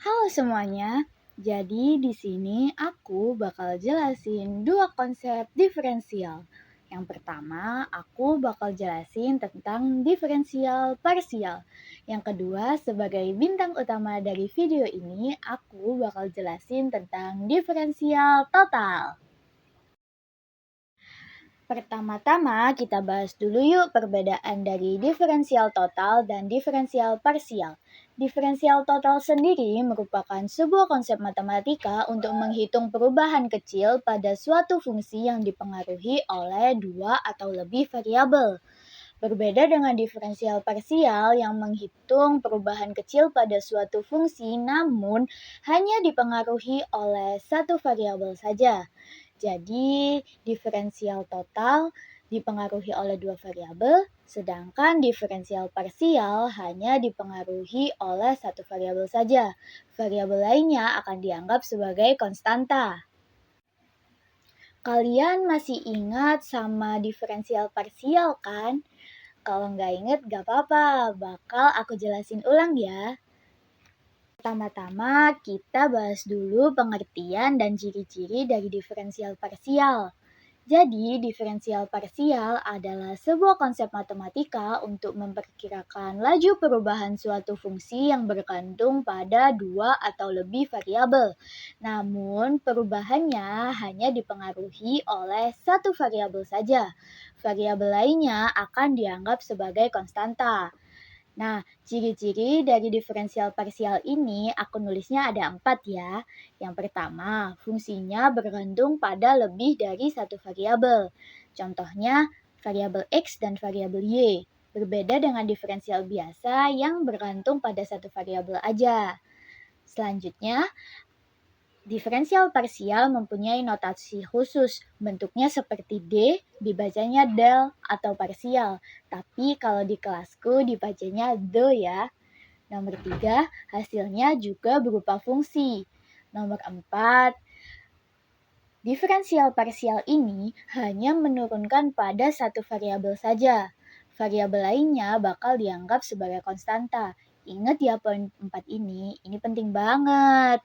Halo semuanya. Jadi di sini aku bakal jelasin dua konsep diferensial. Yang pertama, aku bakal jelasin tentang diferensial parsial. Yang kedua, sebagai bintang utama dari video ini, aku bakal jelasin tentang diferensial total. Pertama-tama kita bahas dulu yuk perbedaan dari diferensial total dan diferensial parsial. Diferensial total sendiri merupakan sebuah konsep matematika untuk menghitung perubahan kecil pada suatu fungsi yang dipengaruhi oleh dua atau lebih variabel. Berbeda dengan diferensial parsial yang menghitung perubahan kecil pada suatu fungsi namun hanya dipengaruhi oleh satu variabel saja. Jadi, diferensial total dipengaruhi oleh dua variabel, sedangkan diferensial parsial hanya dipengaruhi oleh satu variabel saja. Variabel lainnya akan dianggap sebagai konstanta. Kalian masih ingat sama diferensial parsial kan? Kalau nggak inget nggak apa-apa, bakal aku jelasin ulang ya. Pertama-tama kita bahas dulu pengertian dan ciri-ciri dari diferensial parsial. Jadi, diferensial parsial adalah sebuah konsep matematika untuk memperkirakan laju perubahan suatu fungsi yang bergantung pada dua atau lebih variabel. Namun, perubahannya hanya dipengaruhi oleh satu variabel saja. Variabel lainnya akan dianggap sebagai konstanta. Nah, ciri-ciri dari diferensial parsial ini aku nulisnya ada 4 ya. Yang pertama, fungsinya bergantung pada lebih dari satu variabel. Contohnya, variabel X dan variabel Y. Berbeda dengan diferensial biasa yang bergantung pada satu variabel aja. Selanjutnya, diferensial parsial mempunyai notasi khusus, bentuknya seperti D, dibacanya del atau parsial. Tapi kalau di kelasku dibacanya do ya. Nomor 3, hasilnya juga berupa fungsi. Nomor 4, diferensial parsial ini hanya menurunkan pada satu variabel saja. Variabel lainnya bakal dianggap sebagai konstanta. Ingat ya poin 4 ini penting banget.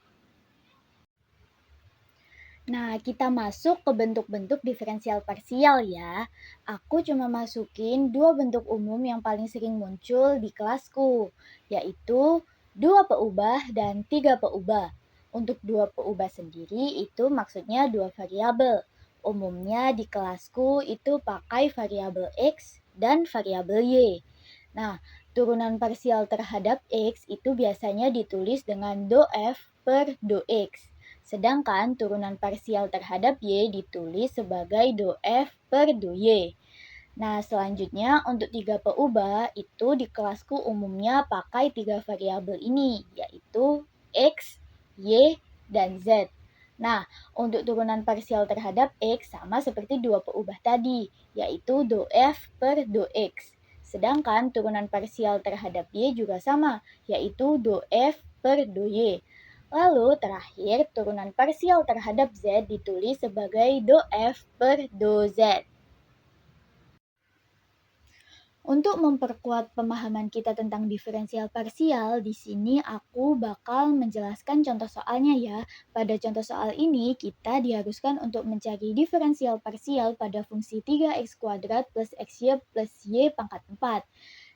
Nah, kita masuk ke bentuk-bentuk diferensial parsial ya. Aku cuma masukin dua bentuk umum yang paling sering muncul di kelasku, yaitu dua peubah dan tiga peubah. Untuk dua peubah sendiri itu maksudnya dua variabel. Umumnya di kelasku itu pakai variabel X dan variabel Y. Nah, turunan parsial terhadap X itu biasanya ditulis dengan do F per do X. Sedangkan turunan parsial terhadap Y ditulis sebagai do F per do Y. Nah, selanjutnya untuk tiga peubah itu di kelasku umumnya pakai tiga variabel ini, yaitu X, Y, dan Z. Nah, untuk turunan parsial terhadap X sama seperti dua peubah tadi, yaitu do F per do X. Sedangkan turunan parsial terhadap Y juga sama, yaitu do F per do Y. Lalu terakhir, turunan parsial terhadap Z ditulis sebagai do F per do Z. Untuk memperkuat pemahaman kita tentang diferensial parsial, di sini aku bakal menjelaskan contoh soalnya ya. Pada contoh soal ini, kita diharuskan untuk mencari diferensial parsial pada fungsi 3x kuadrat plus xy plus y pangkat 4.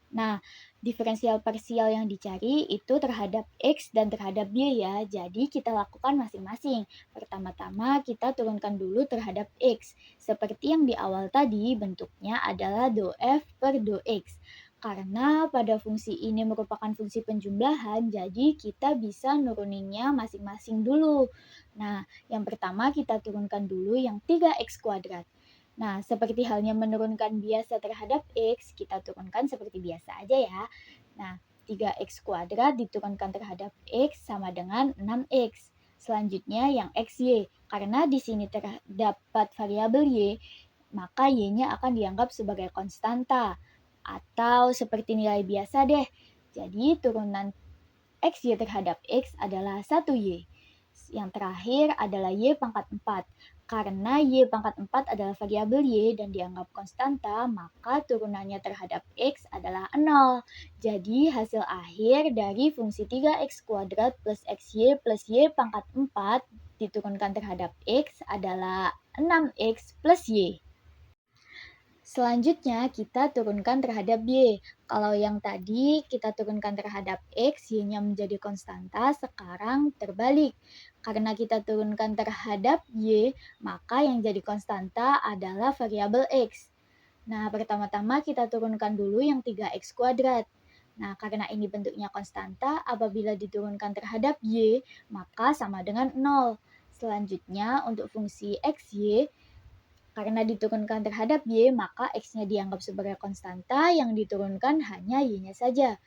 Nah, diferensial parsial yang dicari itu terhadap X dan terhadap Y ya. Jadi kita lakukan masing-masing. Pertama-tama kita turunkan dulu terhadap X. Seperti yang di awal tadi, bentuknya adalah do F per do X. Karena pada fungsi ini merupakan fungsi penjumlahan, jadi kita bisa nuruninnya masing-masing dulu. Nah, yang pertama kita turunkan dulu yang 3x kuadrat. Nah, seperti halnya menurunkan biasa terhadap X, kita turunkan seperti biasa aja ya. Nah, 3x kuadrat diturunkan terhadap X sama dengan 6x. Selanjutnya yang XY, karena di sini terdapat variabel Y, maka Y-nya akan dianggap sebagai konstanta. Atau seperti nilai biasa deh. Jadi turunan XY terhadap X adalah 1Y. Yang terakhir adalah Y pangkat 4. Karena Y pangkat 4 adalah variabel Y dan dianggap konstanta, maka turunannya terhadap X adalah 0. Jadi hasil akhir dari fungsi 3X kuadrat plus XY plus Y pangkat 4 diturunkan terhadap X adalah 6X plus Y. Selanjutnya kita turunkan terhadap Y. Kalau yang tadi kita turunkan terhadap X, Y-nya menjadi konstanta, sekarang terbalik. Karena kita turunkan terhadap Y, maka yang jadi konstanta adalah variabel X. Nah, pertama-tama kita turunkan dulu yang 3X kuadrat. Nah, karena ini bentuknya konstanta, apabila diturunkan terhadap Y, maka sama dengan 0. Selanjutnya, untuk fungsi XY, karena diturunkan terhadap Y, maka X-nya dianggap sebagai konstanta, yang diturunkan hanya Y-nya saja.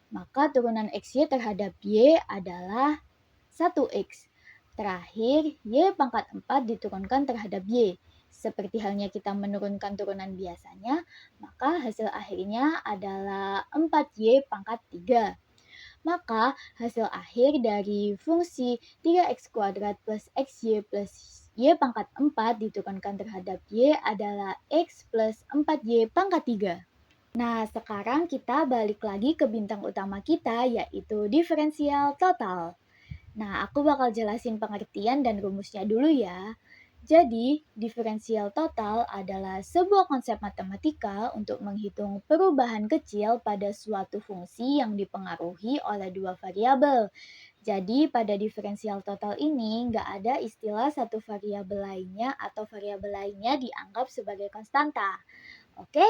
Maka turunan XY terhadap Y adalah 1X. Terakhir, Y pangkat 4 diturunkan terhadap Y. Seperti halnya kita menurunkan turunan biasanya, maka hasil akhirnya adalah 4Y pangkat 3. Maka hasil akhir dari fungsi 3X kuadrat plus XY plus Y pangkat 4 diturunkan terhadap Y adalah X plus 4Y pangkat 3. Nah, sekarang kita balik lagi ke bintang utama kita, yaitu diferensial total. Nah, aku bakal jelasin pengertian dan rumusnya dulu ya. Jadi, diferensial total adalah sebuah konsep matematika untuk menghitung perubahan kecil pada suatu fungsi yang dipengaruhi oleh dua variabel. Jadi, pada diferensial total ini nggak ada istilah satu variabel lainnya atau variabel lainnya dianggap sebagai konstanta. Oke?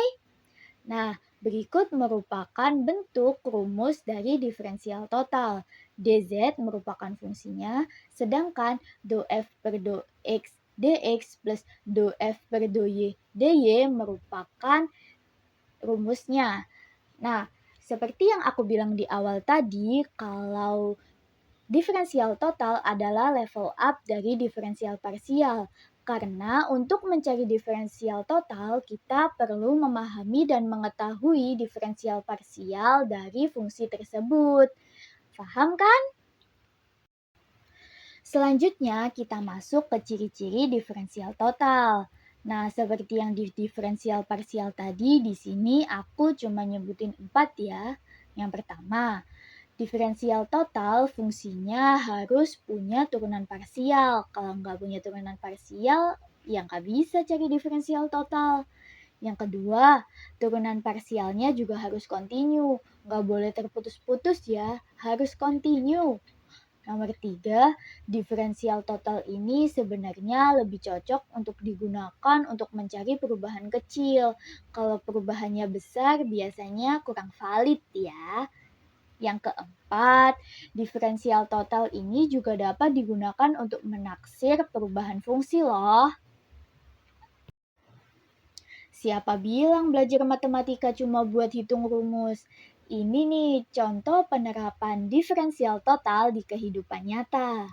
Nah, berikut merupakan bentuk rumus dari diferensial total. dz merupakan fungsinya, sedangkan dou(f per dou(x) dx plus dou(f per dou(y) dy merupakan rumusnya. Nah, seperti yang aku bilang di awal tadi, kalau diferensial total adalah level up dari diferensial parsial. Karena untuk mencari diferensial total, kita perlu memahami dan mengetahui diferensial parsial dari fungsi tersebut. Paham kan? Selanjutnya, kita masuk ke ciri-ciri diferensial total. Nah, seperti yang di diferensial parsial tadi, di sini aku cuma nyebutin 4 ya. Yang pertama, diferensial total fungsinya harus punya turunan parsial. Kalau nggak punya turunan parsial, ya nggak bisa cari diferensial total. Yang kedua, turunan parsialnya juga harus kontinu. Nggak boleh terputus-putus ya, harus kontinu. Nomor 3, diferensial total ini sebenarnya lebih cocok untuk digunakan untuk mencari perubahan kecil. Kalau perubahannya besar, biasanya kurang valid ya. Yang keempat, diferensial total ini juga dapat digunakan untuk menaksir perubahan fungsi loh. Siapa bilang belajar matematika cuma buat hitung rumus? Ini nih contoh penerapan diferensial total di kehidupan nyata.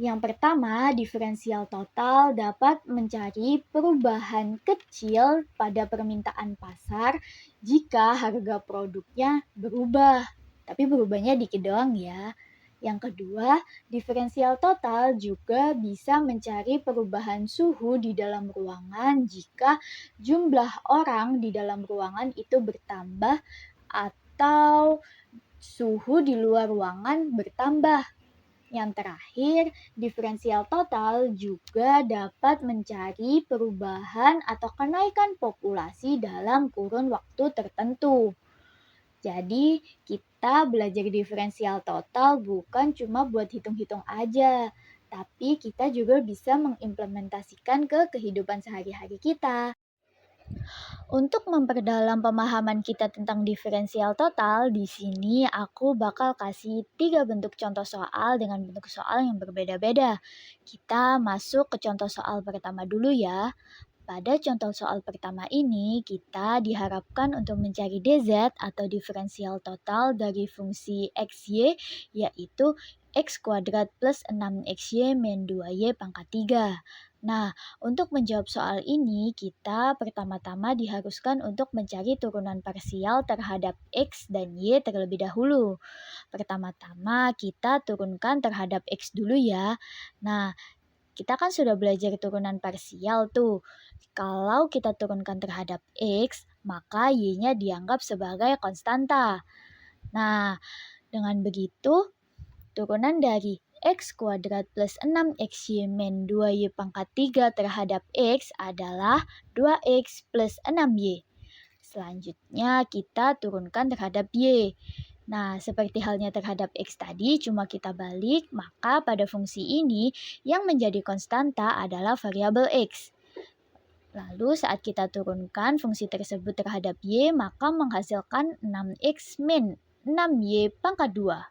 Yang pertama, diferensial total dapat mencari perubahan kecil pada permintaan pasar jika harga produknya berubah. Tapi berubahnya dikit doang ya. Yang kedua, diferensial total juga bisa mencari perubahan suhu di dalam ruangan jika jumlah orang di dalam ruangan itu bertambah atau suhu di luar ruangan bertambah. Yang terakhir, diferensial total juga dapat mencari perubahan atau kenaikan populasi dalam kurun waktu tertentu. Jadi, kita belajar diferensial total bukan cuma buat hitung-hitung aja, tapi kita juga bisa mengimplementasikan ke kehidupan sehari-hari kita. Untuk memperdalam pemahaman kita tentang diferensial total, di sini aku bakal kasih 3 bentuk contoh soal dengan bentuk soal yang berbeda-beda. Kita masuk ke contoh soal pertama dulu ya. Pada contoh soal pertama ini, kita diharapkan untuk mencari dz atau diferensial total dari fungsi xy, yaitu x kuadrat plus 6xy min 2y pangkat 3. Nah, untuk menjawab soal ini, kita pertama-tama diharuskan untuk mencari turunan parsial terhadap X dan Y terlebih dahulu. Pertama-tama kita turunkan terhadap X dulu ya. Nah, kita kan sudah belajar turunan parsial tuh. Kalau kita turunkan terhadap X, maka Y-nya dianggap sebagai konstanta. Nah, dengan begitu, turunan dari X kuadrat plus 6XY min 2Y pangkat 3 terhadap X adalah 2X plus 6Y. Selanjutnya kita turunkan terhadap Y. Nah, seperti halnya terhadap X tadi, cuma kita balik, maka pada fungsi ini yang menjadi konstanta adalah variabel X. Lalu saat kita turunkan fungsi tersebut terhadap Y, maka menghasilkan 6X min 6Y pangkat 2.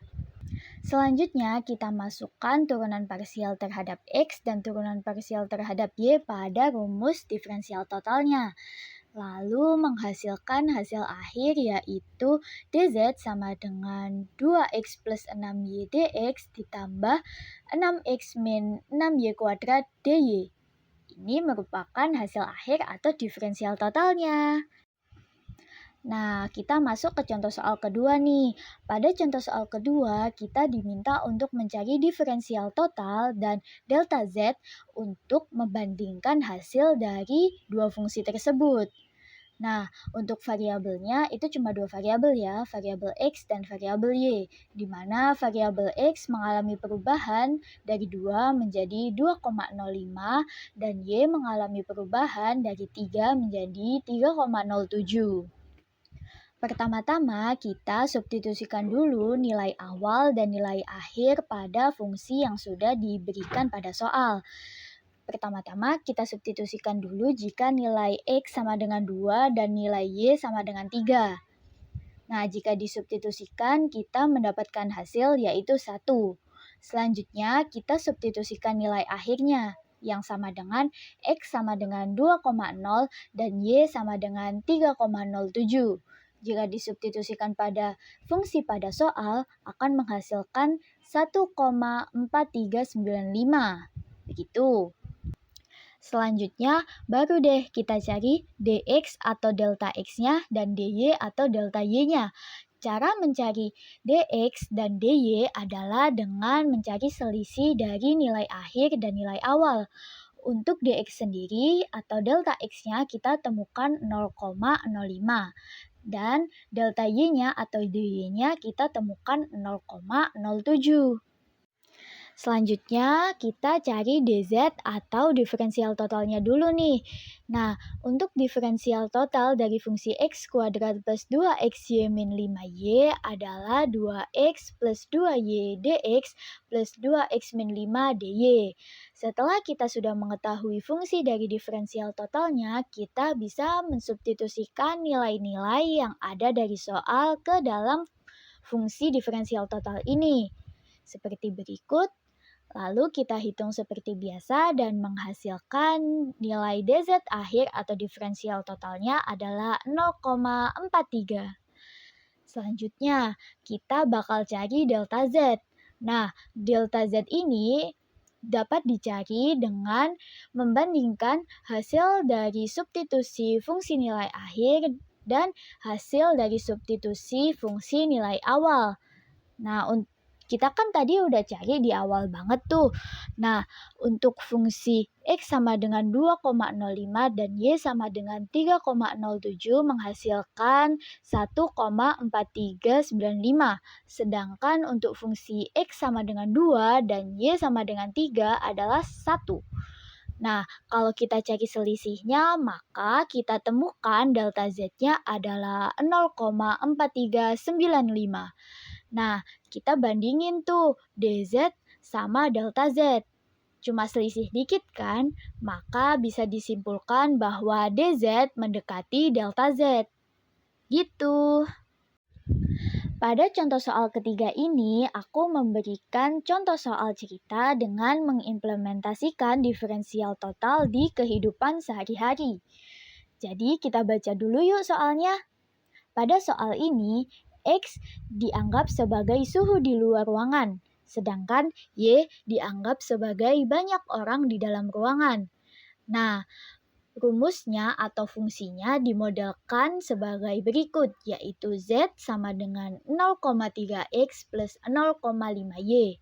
Selanjutnya, kita masukkan turunan parsial terhadap X dan turunan parsial terhadap Y pada rumus diferensial totalnya. Lalu menghasilkan hasil akhir yaitu dz sama dengan 2x plus 6y dx ditambah 6x min 6y kuadrat dy. Ini merupakan hasil akhir atau diferensial totalnya. Nah, kita masuk ke contoh soal kedua nih. Pada contoh soal kedua, kita diminta untuk mencari diferensial total dan delta Z untuk membandingkan hasil dari dua fungsi tersebut. Nah, untuk variabelnya itu cuma dua variabel ya, variabel X dan variabel Y, di mana variabel X mengalami perubahan dari 2 menjadi 2,05 dan Y mengalami perubahan dari 3 menjadi 3,07. Pertama-tama, kita substitusikan dulu nilai awal dan nilai akhir pada fungsi yang sudah diberikan pada soal. Pertama-tama kita substitusikan dulu jika nilai X sama dengan 2 dan nilai Y sama dengan 3. Nah, jika disubstitusikan kita mendapatkan hasil yaitu 1. Selanjutnya kita substitusikan nilai akhirnya yang sama dengan X sama dengan 2,0 dan Y sama dengan 3,07. Jika disubstitusikan pada fungsi pada soal akan menghasilkan 1,4395. Begitu. Selanjutnya, baru deh kita cari dx atau delta x-nya dan dy atau delta y-nya. Cara mencari dx dan dy adalah dengan mencari selisih dari nilai akhir dan nilai awal. Untuk dx sendiri atau delta x-nya kita temukan 0,05 dan delta y-nya atau dy-nya kita temukan 0,07. Selanjutnya kita cari dz atau diferensial totalnya dulu nih. Nah, untuk diferensial total dari fungsi x kuadrat plus 2xy min 5y adalah 2x plus 2y dx plus 2x min 5 dy. Setelah kita sudah mengetahui fungsi dari diferensial totalnya, kita bisa mensubstitusikan nilai-nilai yang ada dari soal ke dalam fungsi diferensial total ini. Seperti berikut. Lalu kita hitung seperti biasa dan menghasilkan nilai dz akhir atau diferensial totalnya adalah 0,43. Selanjutnya, kita bakal cari delta z. Nah, delta z ini dapat dicari dengan membandingkan hasil dari substitusi fungsi nilai akhir dan hasil dari substitusi fungsi nilai awal. Nah, kita kan tadi udah cari di awal banget tuh. Nah, untuk fungsi X sama dengan 2,05 dan Y sama dengan 3,07 menghasilkan 1,4395. Sedangkan untuk fungsi X sama dengan 2 dan Y sama dengan 3 adalah 1. Nah, kalau kita cari selisihnya, maka kita temukan delta Z-nya adalah 0,4395. Nah, kita bandingin tuh dz sama delta z. Cuma selisih dikit kan? Maka bisa disimpulkan bahwa dz mendekati delta z. Gitu. Pada contoh soal ketiga ini, aku memberikan contoh soal cerita dengan mengimplementasikan diferensial total di kehidupan sehari-hari. Jadi kita baca dulu yuk soalnya. Pada soal ini, X dianggap sebagai suhu di luar ruangan, sedangkan Y dianggap sebagai banyak orang di dalam ruangan. Nah, rumusnya atau fungsinya dimodelkan sebagai berikut, yaitu Z sama dengan 0,3X plus 0,5Y.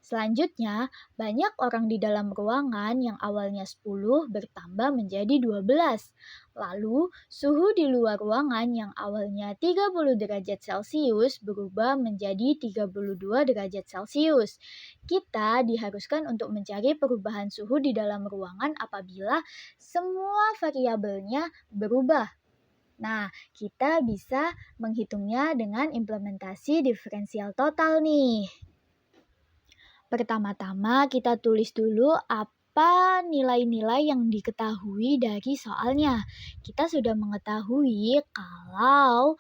Selanjutnya, banyak orang di dalam ruangan yang awalnya 10 bertambah menjadi 12. Lalu, suhu di luar ruangan yang awalnya 30 derajat Celcius berubah menjadi 32 derajat Celcius. Kita diharuskan untuk mencari perubahan suhu di dalam ruangan apabila semua variabelnya berubah. Nah, kita bisa menghitungnya dengan implementasi diferensial total nih. Pertama-tama kita tulis dulu apa nilai-nilai yang diketahui dari soalnya. Kita sudah mengetahui kalau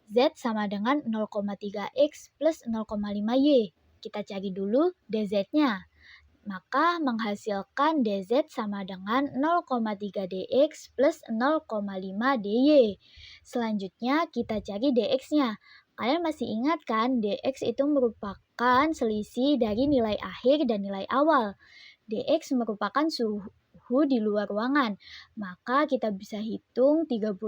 Z sama dengan 0,3X plus 0,5Y. Kita cari dulu DZ-nya. Maka menghasilkan DZ sama dengan 0,3dx plus 0,5dy. Selanjutnya kita cari dx-nya. Kalian masih ingat kan, dx itu merupakan selisih dari nilai akhir dan nilai awal. Dx merupakan suhu di luar ruangan. Maka kita bisa hitung 32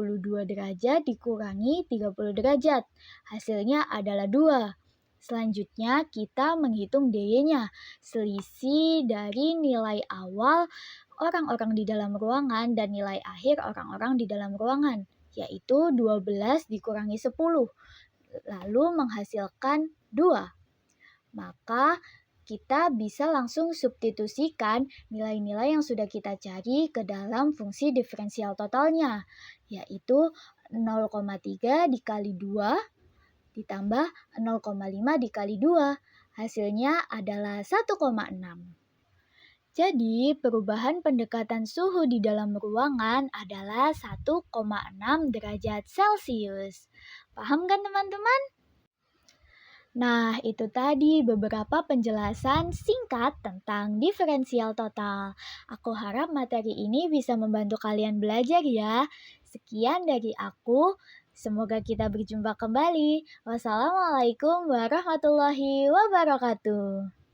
derajat dikurangi 30 derajat. Hasilnya adalah 2. Selanjutnya kita menghitung dy-nya, selisih dari nilai awal orang-orang di dalam ruangan dan nilai akhir orang-orang di dalam ruangan, yaitu 12 dikurangi 10, lalu menghasilkan 2. Maka kita bisa langsung substitusikan nilai-nilai yang sudah kita cari ke dalam fungsi diferensial totalnya, yaitu 0,3 dikali 2 ditambah 0,5 dikali 2. Hasilnya adalah 1,6. Jadi, perubahan pendekatan suhu di dalam ruangan adalah 1,6 derajat Celcius. Paham kan teman-teman? Nah, itu tadi beberapa penjelasan singkat tentang diferensial total. Aku harap materi ini bisa membantu kalian belajar ya. Sekian dari aku. Semoga kita berjumpa kembali. Wassalamualaikum warahmatullahi wabarakatuh.